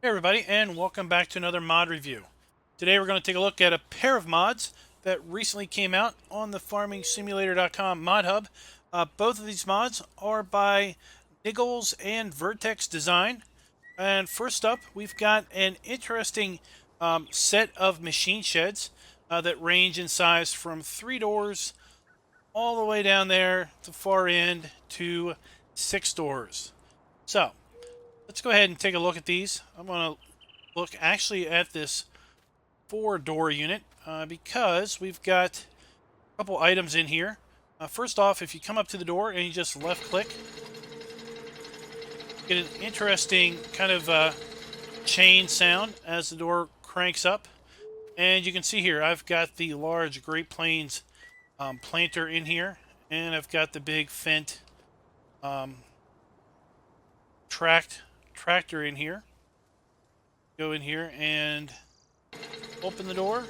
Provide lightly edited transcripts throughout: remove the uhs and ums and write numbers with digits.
Hey everybody, and welcome back to another mod review. Today we're going to take a look at a pair of mods that recently came out on the farmingsimulator.com mod hub. Both of these mods are by Niggels and VertexDezign. And first up, we've got an interesting set of machine sheds that range in size from 3 doors all the way down there to the far end to 6 doors. So, let's go ahead and take a look at these. I'm going to look actually at this 4-door unit because we've got a couple items in here. First off, if you come up to the door and you just left click, get an interesting kind of chain sound as the door cranks up. And you can see here I've got the large Great Plains planter in here, and I've got the big Fendt tractor in here. Go in here and open the door.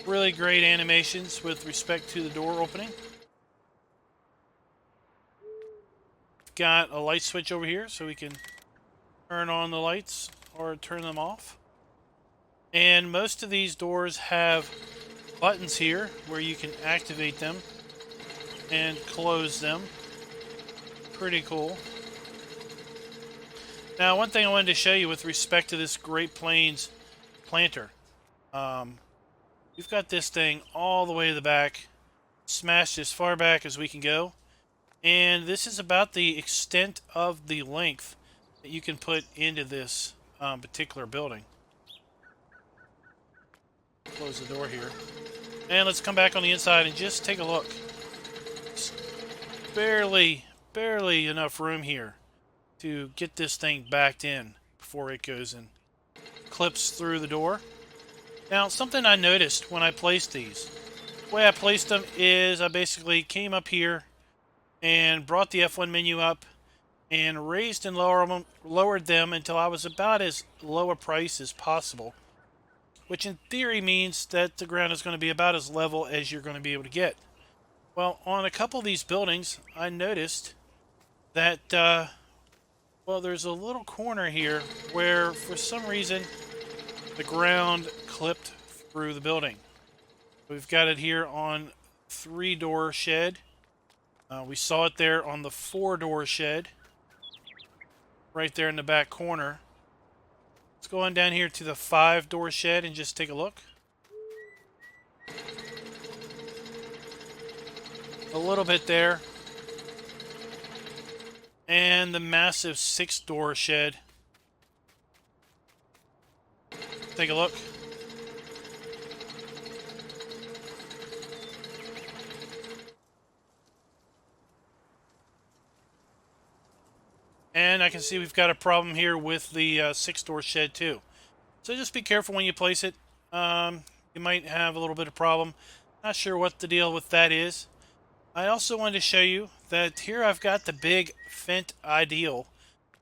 Really great animations with respect to the door opening. Got a light switch over here so we can turn on the lights or turn them off. And most of these doors have buttons here where you can activate them and close them. Pretty cool. Now, one thing I wanted to show you with respect to this Great Plains planter. We've got this thing all the way to the back, smashed as far back as we can go. And this is about the extent of the length that you can put into this particular building. Close the door here. And let's come back on the inside and just take a look. It's barely enough room here to get this thing backed in before it goes and clips through the door. Now, something I noticed when I placed these, the way I placed them is I basically came up here and brought the F1 menu up and raised and lowered them until I was about as low a price as possible, which in theory means that the ground is going to be about as level as you're going to be able to get. Well, on a couple of these buildings, I noticed that, well, there's a little corner here where, for some reason, the ground clipped through the building. We've got it here on 3-door shed. We saw it there on the 4-door shed, right there in the back corner. Let's go on down here to the 5-door shed and just take a look. A little bit there. And the massive 6-door shed. Take a look. And I can see we've got a problem here with the 6-door shed too. So just be careful when you place it. You might have a little bit of problem. Not sure what the deal with that is. I also wanted to show you that here I've got the big Fendt Ideal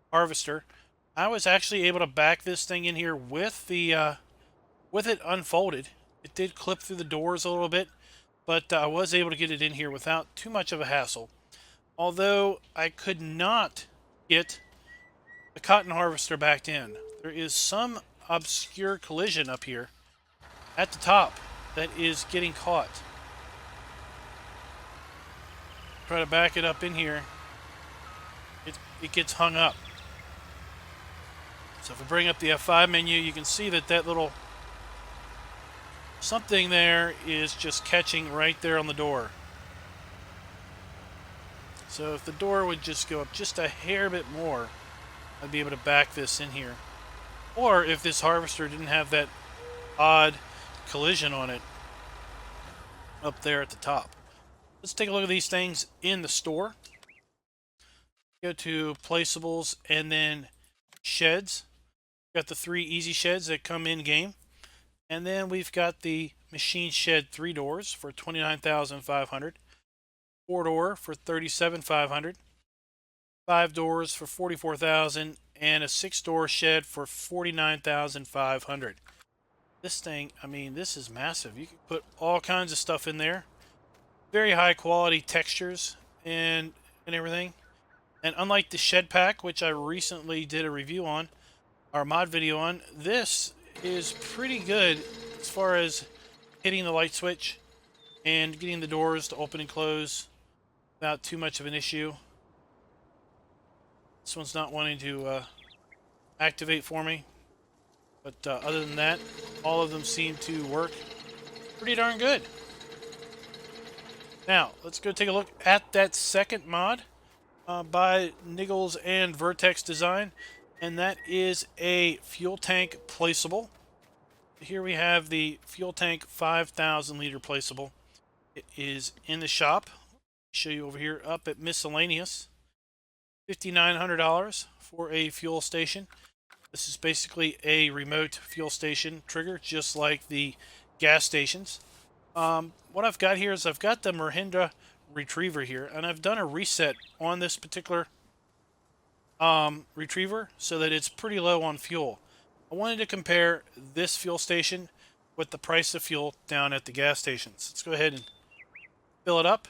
harvester. I was actually able to back this thing in here with the with it unfolded. It did clip through the doors a little bit, but I was able to get it in here without too much of a hassle. Although I could not get the cotton harvester backed in. There is some obscure collision up here at the top that is getting caught. Try to back it up in here. It gets hung up. So if I bring up the F5 menu, you can see that that little something there is just catching right there on the door. So if the door would just go up just a hair bit more, I'd be able to back this in here. Or if this harvester didn't have that odd collision on it up there at the top. Let's take a look at these things in the store. Go to placeables and then sheds. Got the 3 easy sheds that come in game. And then we've got the machine shed 3 doors for $29,500. 4-door for $37,500, 5 doors for $44,000, and a 6-door shed for $49,500. This thing, I mean, this is massive. You can put all kinds of stuff in there. Very high quality textures and everything. And unlike the shed pack, which I recently did a review on, our mod video on. This is pretty good as far as hitting the light switch and getting the doors to open and close without too much of an issue. This one's not wanting to activate for me, but other than that, all of them seem to work pretty darn good. Now, let's go take a look at that second mod by Niggels and VertexDezign, and that is a fuel tank placeable. Here we have the Fueltank 5,000 liter placeable. It is in the shop. I'll show you over here up at miscellaneous. $5,900 for a fuel station. This is basically a remote fuel station trigger, just like the gas stations. What I've got here is I've got the Mahindra retriever here, and I've done a reset on this particular retriever so that it's pretty low on fuel. I wanted to compare this fuel station with the price of fuel down at the gas stations. Let's go ahead and fill it up.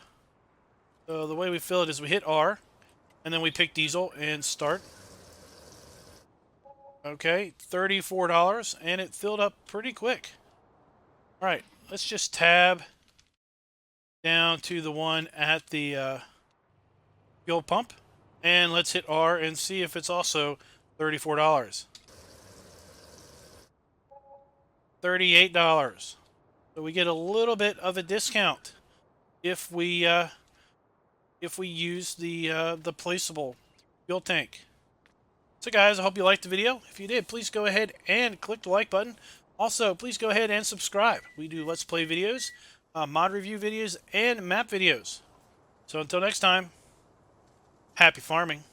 So the way we fill it is we hit R, and then we pick diesel and start. Okay, $34, and it filled up pretty quick. All right, let's just tab down to the one at the fuel pump, and let's hit R and see if it's also $34. $38. So we get a little bit of a discount if we use the placeable fuel tank. So guys, I hope you liked the video. If you did, please go ahead and click the like button. Also, please go ahead and subscribe. We do Let's Play videos, mod review videos, and map videos. So until next time, happy farming.